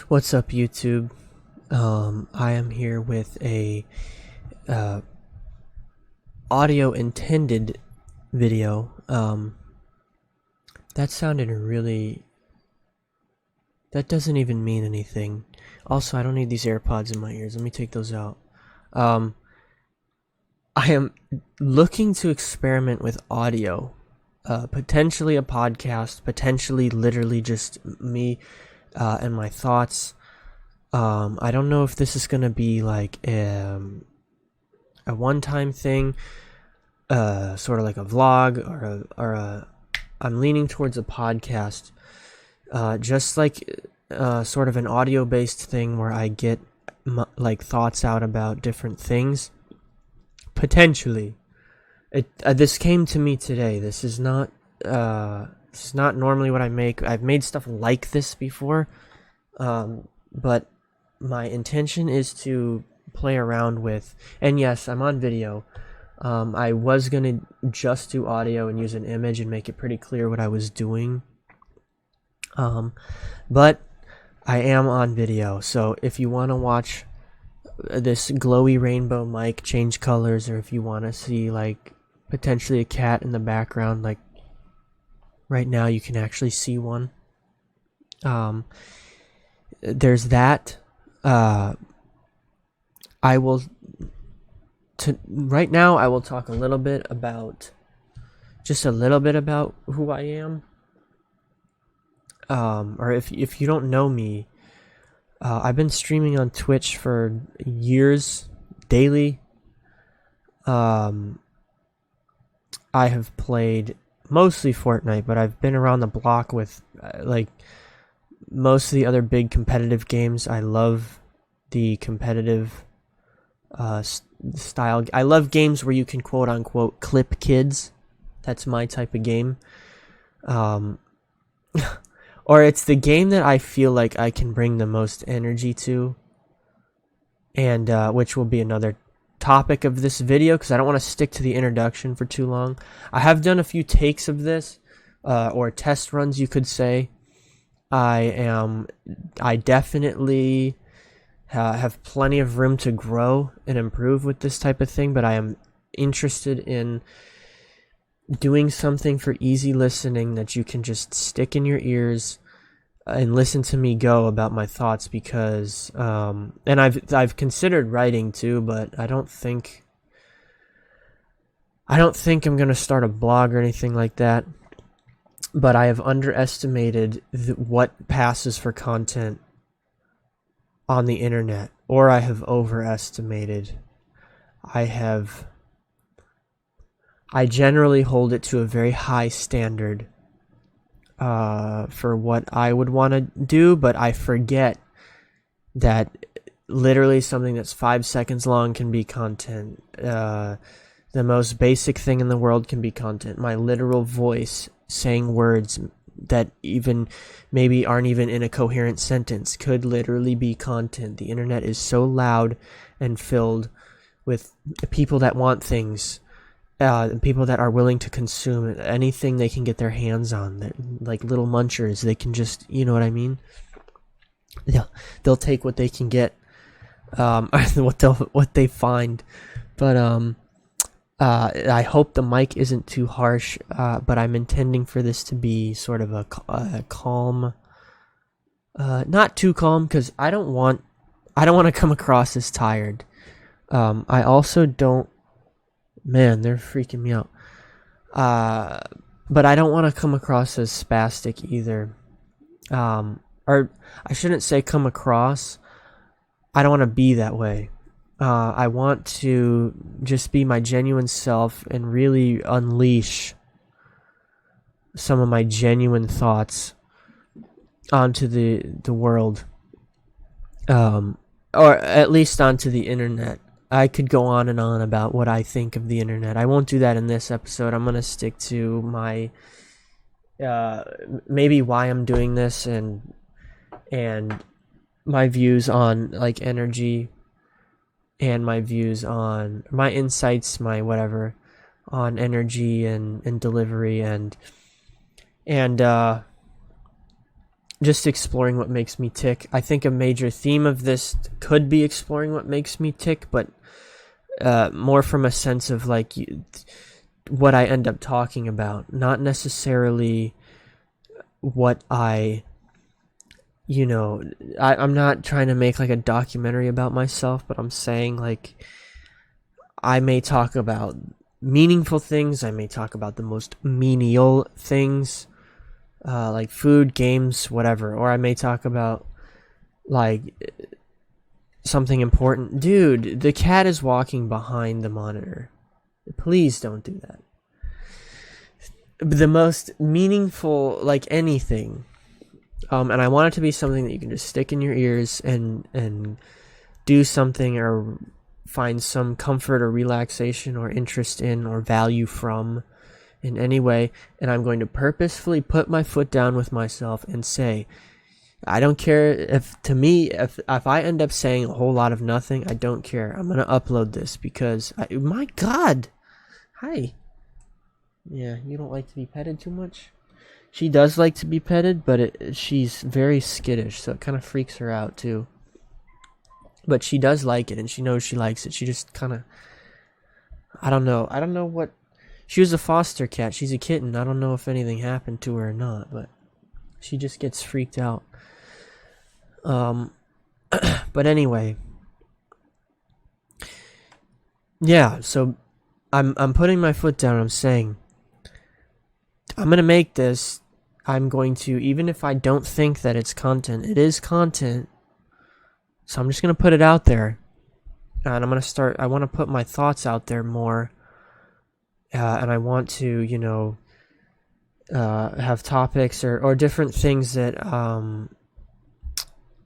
What's up, YouTube? I am here with a uh, audio intended video. That sounded really. That doesn't even mean anything. Also, I don't need these AirPods in my ears. Let me take those out. Um, I am looking to experiment with audio. Potentially a podcast, potentially literally just me and my thoughts. I don't know if this is gonna be like a one-time thing, sort of like a vlog or a. I'm leaning towards a podcast, just like sort of an audio-based thing where I get like thoughts out about different things. Potentially, this came to me today. This is not normally what I make. I've made stuff like this before, but my intention is to play around with, and yes, I'm on video. I was gonna just do audio and use an image and make it pretty clear what I was doing, but I am on video, so if you want to watch this glowy rainbow mic change colors, or if you want to see like potentially a cat in the background, like right now you can actually see one, there's that. I will right now I will talk a little bit about who I am. Or if you don't know me, I've been streaming on Twitch for years, daily. I have played mostly Fortnite, but I've been around the block with like most of the other big competitive games. I love the competitive style. I love games where you can quote unquote clip kids. That's my type of game. Or it's the game that I feel like I can bring the most energy to, and which will be another topic of this video because I don't want to stick to the introduction for too long. I have done a few takes of this, or test runs, you could say. I definitely have plenty of room to grow and improve with this type of thing, but I am interested in doing something for easy listening that you can just stick in your ears and listen to me go about my thoughts, because and I've considered writing too, but I don't think I'm going to start a blog or anything like that. But I have underestimated what passes for content on the internet, or I have overestimated. I generally hold it to a very high standard for what I would want to do, but I forget that literally something that's 5 seconds long can be content. The most basic thing in the world can be content. My literal voice saying words that even maybe aren't even in a coherent sentence could literally be content. The internet is so loud and filled with people that want things, people that are willing to consume anything they can get their hands on. They're like little munchers. They can just, you know what I mean? They'll take what they can get, what they find. But I hope the mic isn't too harsh, but I'm intending for this to be sort of a calm, not too calm, because I don't want to come across as tired. I also don't. Man, they're freaking me out. But I don't want to come across as spastic either. Or I shouldn't say come across. I don't want to be that way. I want to just be my genuine self and really unleash some of my genuine thoughts onto the world, or at least onto the internet. I could go on and on about what I think of the internet. I won't do that in this episode. I'm gonna stick to my maybe why I'm doing this, and my views on like energy, and my views on my insights, my whatever on energy and delivery, and just exploring what makes me tick. I think a major theme of this could be exploring what makes me tick, but more from a sense of like what I end up talking about, not necessarily what I'm not trying to make like a documentary about myself, but I'm saying like I may talk about meaningful things, I may talk about the most menial things, like food, games, whatever, or I may talk about like something important. Dude, the cat is walking behind the monitor. Please don't do that. The most meaningful, like anything, and I want it to be something that you can just stick in your ears and do something or find some comfort or relaxation or interest in or value from in any way. And I'm going to purposefully put my foot down with myself and say, I don't care if I end up saying a whole lot of nothing. I don't care. I'm going to upload this because my God. Hi. Yeah, you don't like to be petted too much? She does like to be petted, but she's very skittish, so it kind of freaks her out too. But she does like it, and she knows she likes it. She just kind of, I don't know what, she was a foster cat. She's a kitten. I don't know if anything happened to her or not, but she just gets freaked out. But anyway, yeah, so I'm putting my foot down. I'm saying, I'm going to make this. I'm going to, even if I don't think that it's content, it is content. So I'm just going to put it out there. And I'm going to I want to put my thoughts out there more. And I want to, have topics or different things that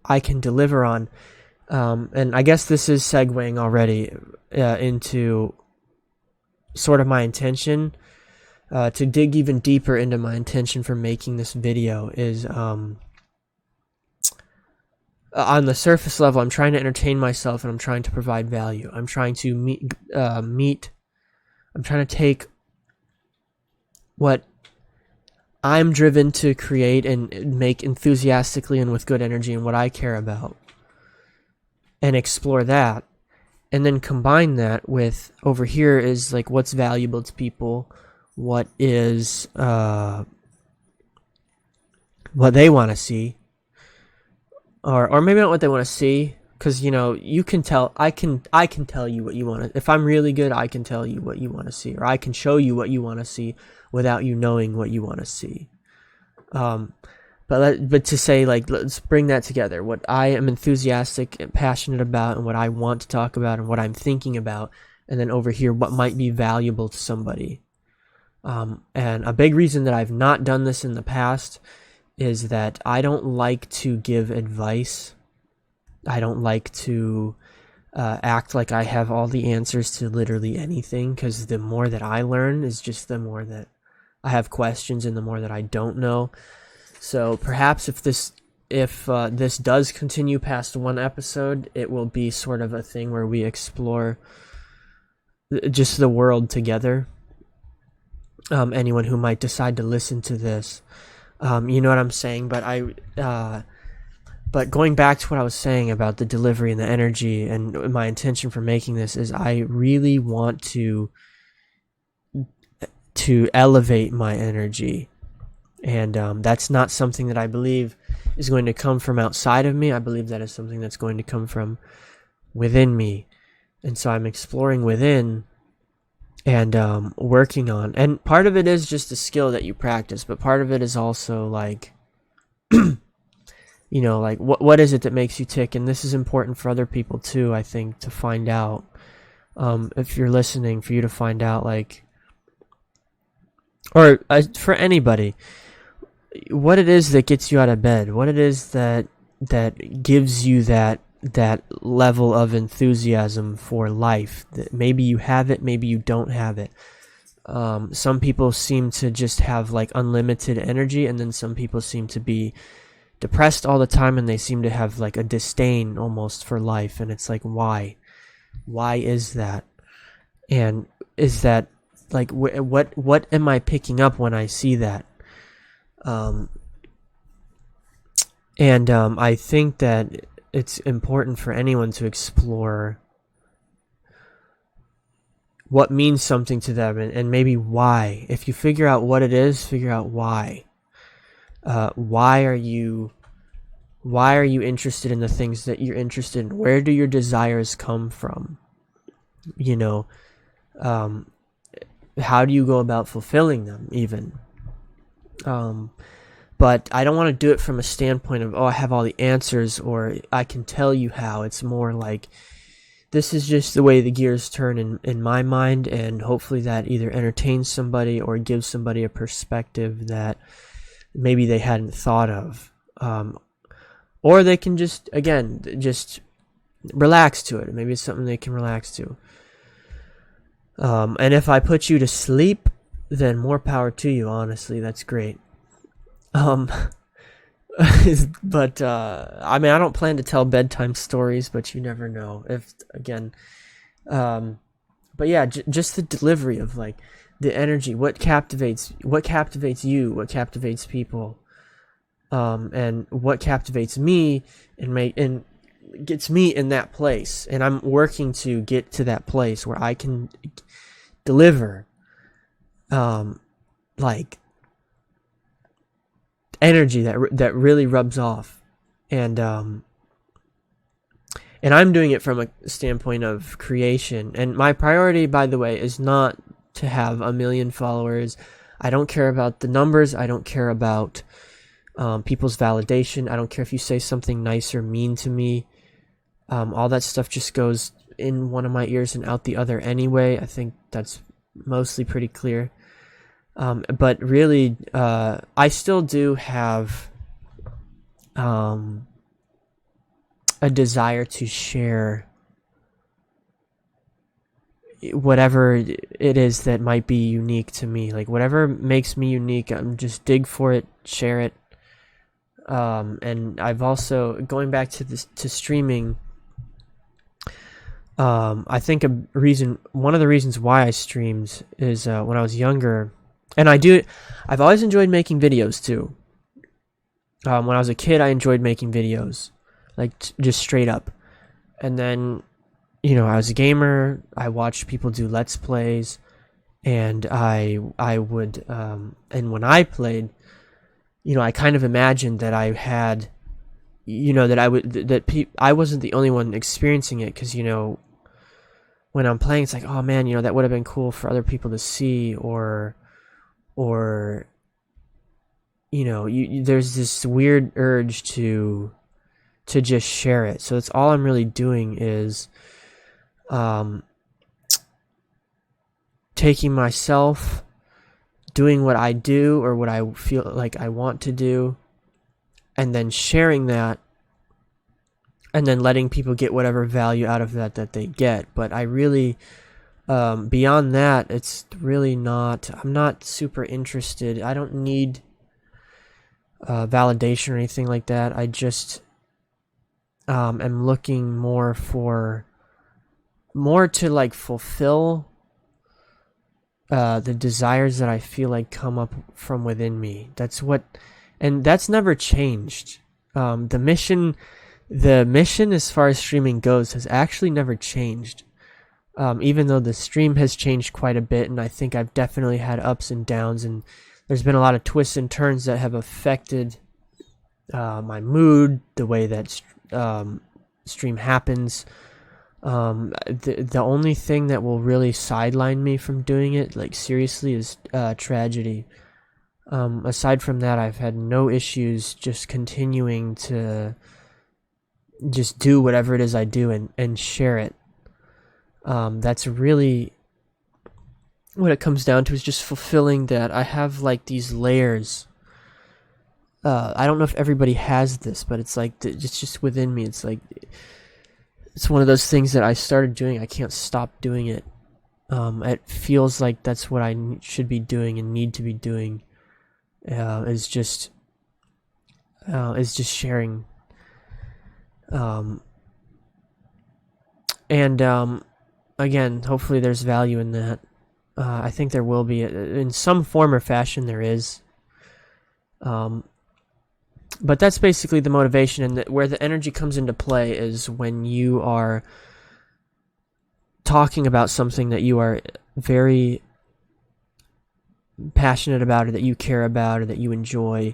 I can deliver on. And I guess this is segueing already into sort of my intention. To dig even deeper into my intention for making this video is, on the surface level, I'm trying to entertain myself and I'm trying to provide value. I'm trying to I'm trying to take what I'm driven to create and make enthusiastically and with good energy and what I care about, and explore that, and then combine that with, over here is like what's valuable to people, what is what they want to see, or maybe not what they want to see, because you can tell, I can tell you what you want to, if I'm really good, I can tell you what you want to see, or I can show you what you want to see without you knowing what you want to see. But to say, like, let's bring that together, what I am enthusiastic and passionate about and what I want to talk about and what I'm thinking about, and then over here what might be valuable to somebody. And a big reason that I've not done this in the past is that I don't like to give advice. I don't like to act like I have all the answers to literally anything, because the more that I learn is just the more that I have questions and the more that I don't know. So perhaps if this does continue past one episode, it will be sort of a thing where we explore just the world together. Anyone who might decide to listen to this, you know what I'm saying. But going back to what I was saying about the delivery and the energy, and my intention for making this is I really want to elevate my energy, and that's not something that I believe is going to come from outside of me. I believe that is something that's going to come from within me, and so I'm exploring within and working on, and part of it is just a skill that you practice, but part of it is also like like what is it that makes you tick. And this is important for other people too, I think, to find out, if you're listening, for you to find out, like, or for anybody, what it is that gets you out of bed, what it is that gives you that level of enthusiasm for life. That maybe you have it, maybe you don't have it. Some people seem to just have like unlimited energy, and then some people seem to be depressed all the time, and they seem to have like a disdain almost for life. And it's like, why is that? And is that like what am I picking up when I see that? And I think that it's important for anyone to explore what means something to them, and maybe why. If you figure out what it is, figure out why. Why are you interested in the things that you're interested in? Where do your desires come from? You know, how do you go about fulfilling them, even? But I don't want to do it from a standpoint of, oh, I have all the answers, or I can tell you how. It's more like, this is just the way the gears turn in my mind, and hopefully that either entertains somebody or gives somebody a perspective that maybe they hadn't thought of. Or they can just relax to it. Maybe it's something they can relax to. And if I put you to sleep, then more power to you, honestly. That's great. But I mean, I don't plan to tell bedtime stories, but you never know. But yeah, just the delivery of, like, the energy, what captivates you, what captivates people, and what captivates me, and gets me in that place. And I'm working to get to that place where I can deliver, like, energy that really rubs off. And I'm doing it from a standpoint of creation. And my priority, by the way, is not to have 1 million followers. I don't care about the numbers. I don't care about people's validation. I don't care if you say something nice or mean to me. All that stuff just goes in one of my ears and out the other anyway. I think that's mostly pretty clear. But really, I still do have a desire to share whatever it is that might be unique to me. Like, whatever makes me unique, I'm just dig for it, share it. And I've also, going back to streaming, I think one of the reasons why I streamed is when I was younger. And I've always enjoyed making videos too. When I was a kid, I enjoyed making videos, like, just straight up. And then, I was a gamer. I watched people do Let's Plays, and I would, and when I played, I kind of imagined that I had, I wasn't the only one experiencing it, because, when I'm playing, it's like, oh man, that would have been cool for other people to see, or there's this weird urge to just share it. So that's all I'm really doing, is taking myself, doing what I do or what I feel like I want to do, and then sharing that, and then letting people get whatever value out of that they get. But I really, beyond that, it's really not, I'm not super interested. I don't need validation or anything like that. I just am looking more to, like, fulfill the desires that I feel like come up from within me. And that's never changed. The mission as far as streaming goes has actually never changed. Even though the stream has changed quite a bit, and I think I've definitely had ups and downs, and there's been a lot of twists and turns that have affected my mood, the way that stream happens. The only thing that will really sideline me from doing it, like, seriously, is tragedy. Aside from that, I've had no issues just continuing to just do whatever it is I do and share it. That's really what it comes down to, is just fulfilling that. I have, like, these layers. I don't know if everybody has this, but it's like, it's just within me. It's like, it's one of those things that I started doing. I can't stop doing it. It feels like that's what I should be doing and need to be doing. Is just sharing. Again, hopefully there's value in that. I think there will be, in some form or fashion. There is. But that's basically the motivation, and where the energy comes into play is when you are talking about something that you are very passionate about, or that you care about, or that you enjoy.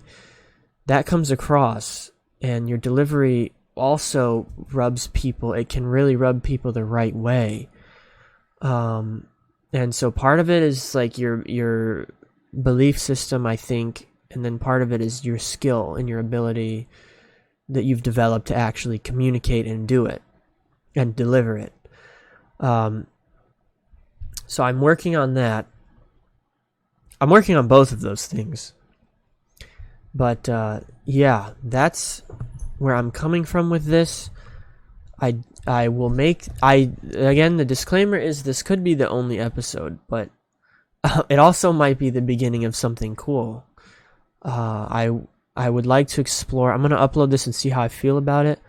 That comes across, and your delivery also rubs people. It can really rub people the right way. And so part of it is like your belief system, I think, and then part of it is your skill and your ability that you've developed to actually communicate and do it and deliver it. So I'm working on that. I'm working on both of those things. But yeah, that's where I'm coming from with this. I will make again, the disclaimer is this could be the only episode, but it also might be the beginning of something cool. I would like to explore. I'm gonna upload this and see how I feel about it.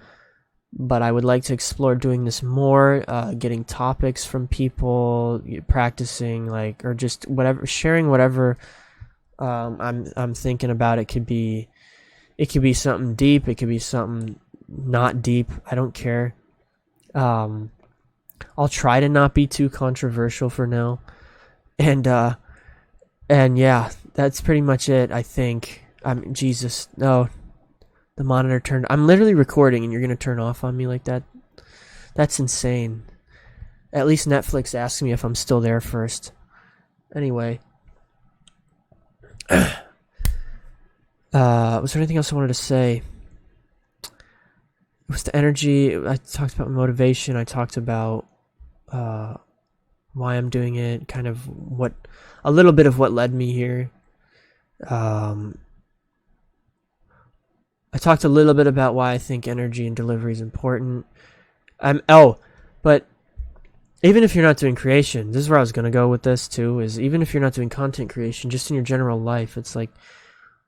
But I would like to explore doing this more, getting topics from people, practicing, like, or just whatever, sharing whatever I'm thinking about. It could be something deep. It could be something not deep. I don't care. I'll try to not be too controversial for now, and yeah, that's pretty much it. I think. Jesus, no. The monitor turned. I'm literally recording and you're going to turn off on me like that? That's insane. At least Netflix asked me if I'm still there first. Anyway. Was there anything else I wanted to say? It was the energy. I talked about motivation. I talked about why I'm doing it. Kind of a little bit of what led me here. I talked a little bit about why I think energy and delivery is important. But even if you're not doing creation, this is where I was going to go with this too, is even if you're not doing content creation, just in your general life, it's like,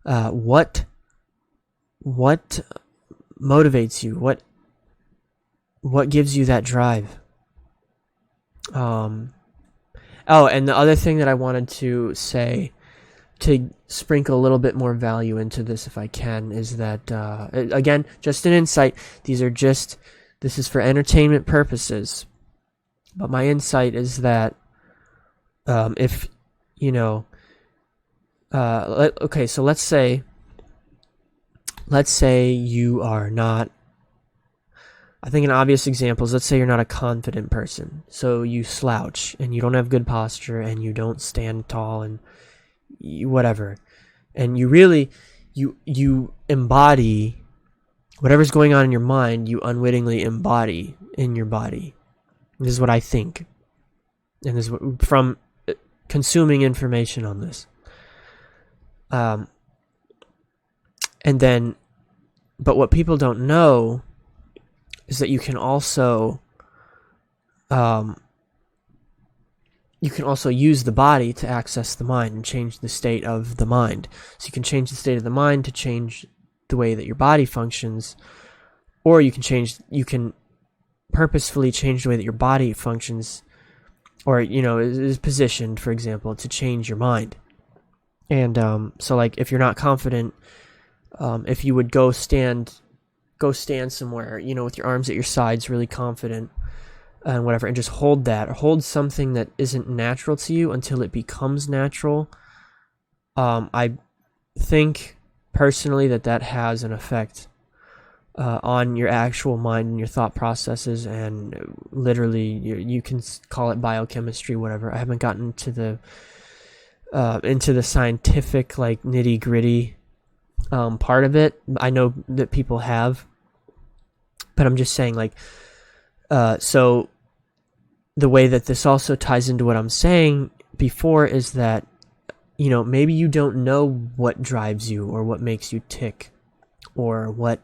what motivates you? What gives you that drive? And the other thing that I wanted to say, to sprinkle a little bit more value into this if I can, is that again, just an insight. This is for entertainment purposes, but my insight is that if you know, okay, so let's say you are not, I think an obvious example is, let's say you're not a confident person, so you slouch and you don't have good posture and you don't stand tall and whatever, and you really you embody whatever's going on in your mind. You unwittingly embody in your body. This is what I think, and this is from consuming information on this. And then, but what people don't know is that you can also use the body to access the mind and change the state of the mind. So you can change the state of the mind to change the way that your body functions, or you can purposefully change the way that your body functions, or is positioned, for example, to change your mind. And so, like, if you're not confident, if you would go stand somewhere, with your arms at your sides, really confident, and whatever, and just hold something that isn't natural to you until it becomes natural. I think personally that has an effect on your actual mind and your thought processes, and literally you can call it biochemistry, whatever. I haven't gotten to into the scientific, like, nitty gritty part of it. I know that people have, but I'm just saying, like, so the way that this also ties into what I'm saying before is that, maybe you don't know what drives you or what makes you tick, or what,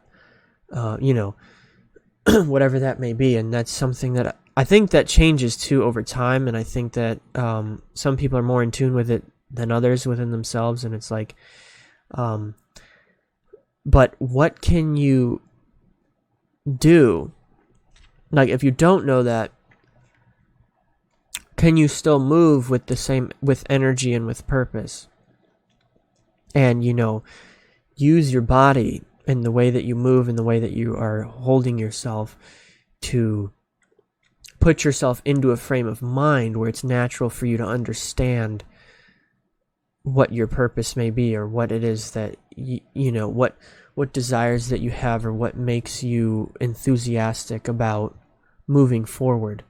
whatever that may be. And that's something that I think that changes too over time. And I think that some people are more in tune with it than others within themselves. And it's like, but what can you do? Like, if you don't know that, can you still move with energy and with purpose? And, use your body and the way that you move and the way that you are holding yourself to put yourself into a frame of mind where it's natural for you to understand what your purpose may be, or what it is that you know, what desires that you have, or what makes you enthusiastic about moving forward.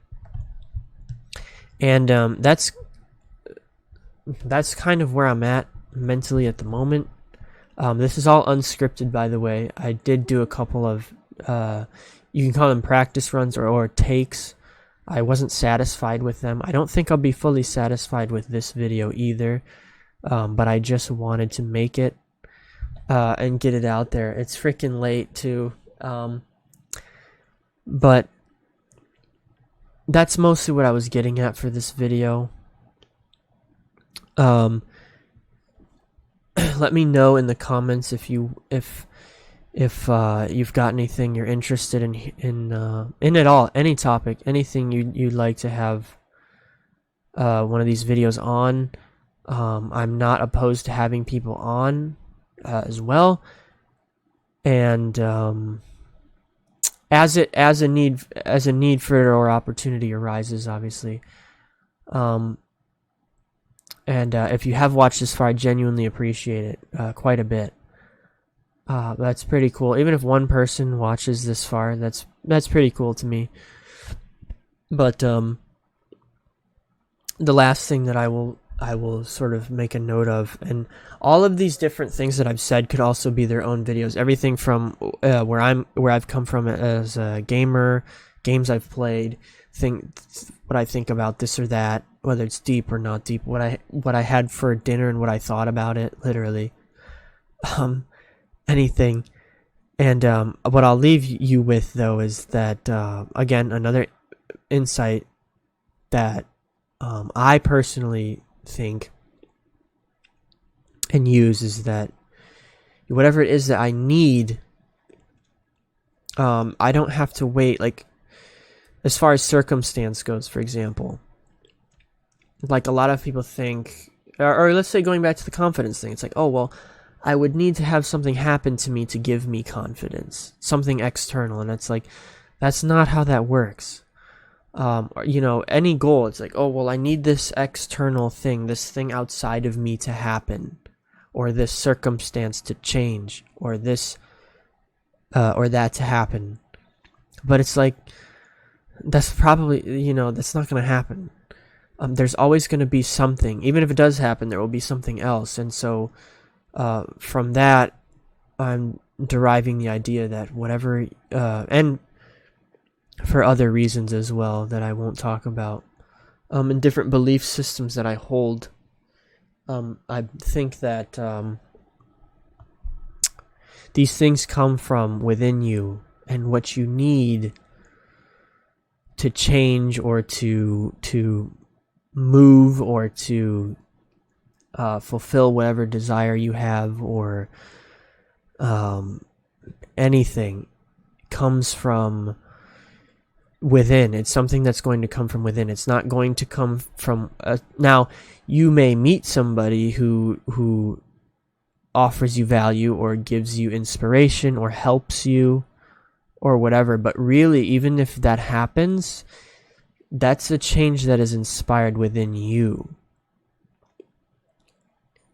And that's kind of where I'm at mentally at the moment. This is all unscripted, by the way. I did do a couple of you can call them practice runs or takes. I wasn't satisfied with them. I don't think I'll be fully satisfied with this video either, but I just wanted to make it and get it out there. It's freaking late too, but that's mostly what I was getting at for this video. Let me know in the comments if you've got anything you're interested in at all, any topic, anything you'd like to have one of these videos on. I'm not opposed to having people on as well, and as a need for it or opportunity arises, obviously. And if you have watched this far, I genuinely appreciate it quite a bit. That's pretty cool. Even if one person watches this far, that's pretty cool to me. But the last thing that I will sort of make a note of, and all of these different things that I've said could also be their own videos. Everything from where I've come from as a gamer, games I've played, what I think about this or that, whether it's deep or not deep, what I had for dinner and what I thought about it, literally, anything. And what I'll leave you with, though, is that again, another insight that I personally think and use is that whatever it is that I need, I don't have to wait. Like, as far as circumstance goes, for example, like a lot of people think, or let's say going back to the confidence thing, it's like, oh, well, I would need to have something happen to me to give me confidence, something external. And it's like, that's not how that works. You know, any goal, it's like, oh, well, I need this external thing, this thing outside of me to happen, or this circumstance to change, or this, or that to happen. But it's like, that's probably, you know, that's not going to happen. There's always going to be something. Even if it does happen, there will be something else. And so, from that, I'm deriving the idea that whatever, and for other reasons as well that I won't talk about, and different belief systems that I hold, I think that these things come from within you, and what you need to change or to move or to fulfill whatever desire you have, or anything, comes from within. It's something that's going to come from within. It's not going to come from now you may meet somebody who offers you value or gives you inspiration or helps you or whatever, but really, even if that happens, that's a change that is inspired within you.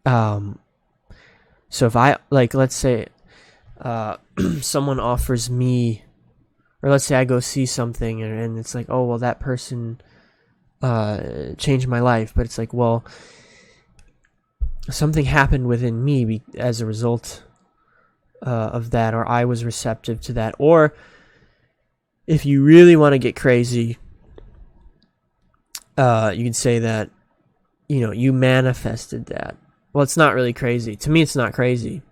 So if I, like, let's say someone offers me, or let's say I go see something and it's like, oh, well, that person changed my life, but it's like, well, something happened within me as a result of that, or I was receptive to that. Or if you really want to get crazy, you could say that, you know, you manifested that. Well, it's not really crazy. To me, it's not crazy.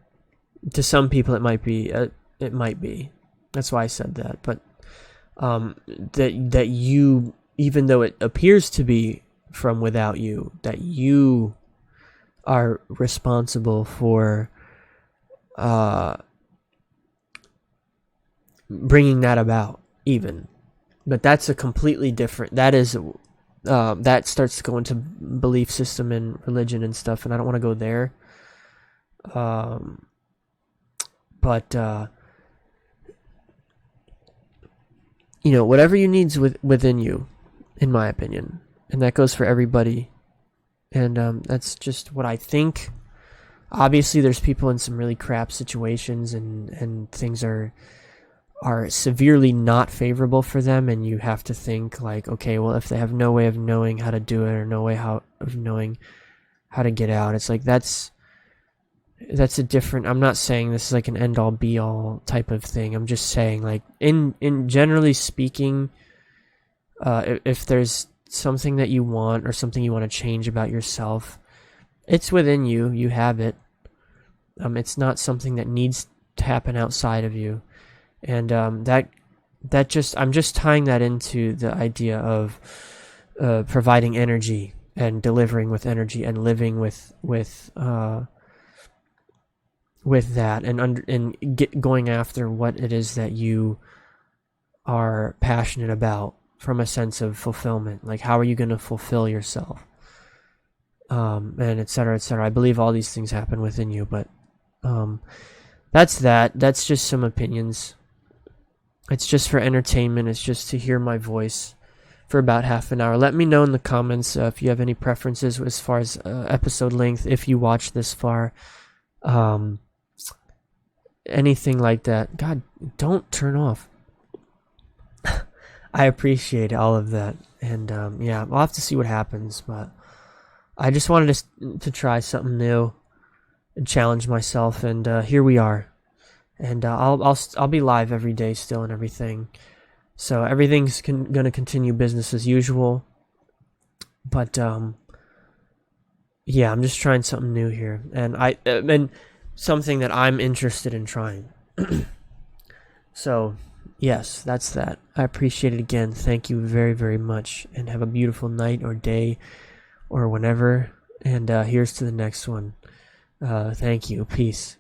To some people, it might be. It might be. That's why I said that. But that you, even though it appears to be from without you, that you are responsible for bringing that about, even. But that's a completely different. That is. That starts to go into belief system and religion and stuff, and I don't want to go there. But whatever you need's within you, in my opinion, and that goes for everybody. And that's just what I think. Obviously, there's people in some really crap situations, and things are severely not favorable for them, and you have to think like, okay, well, if they have no way of knowing how to do it, or no way of knowing how to get out, it's like that's a different. I'm not saying this is like an end all be all type of thing. I'm just saying, like, in generally speaking, if there's something that you want or something you want to change about yourself, it's within you. You have it. It's not something that needs to happen outside of you. And that I'm just tying that into the idea of providing energy and delivering with energy and living with that, and going after what it is that you are passionate about from a sense of fulfillment. Like, how are you going to fulfill yourself? And et cetera, et cetera. I believe all these things happen within you, but that's that. That's just some opinions. It's just for entertainment. It's just to hear my voice for about half an hour. Let me know in the comments if you have any preferences as far as episode length, if you watch this far. Anything like that. God, don't turn off. I appreciate all of that. And yeah, I'll have to see what happens, but I just wanted to try something new and challenge myself, and here we are. And I'll be live every day still and everything. So everything's gonna continue business as usual. But yeah, I'm just trying something new here, and something that I'm interested in trying. So yes, that's that. I appreciate it again. Thank you very, very much, and have a beautiful night or day or whenever. And here's to the next one. Thank you. Peace.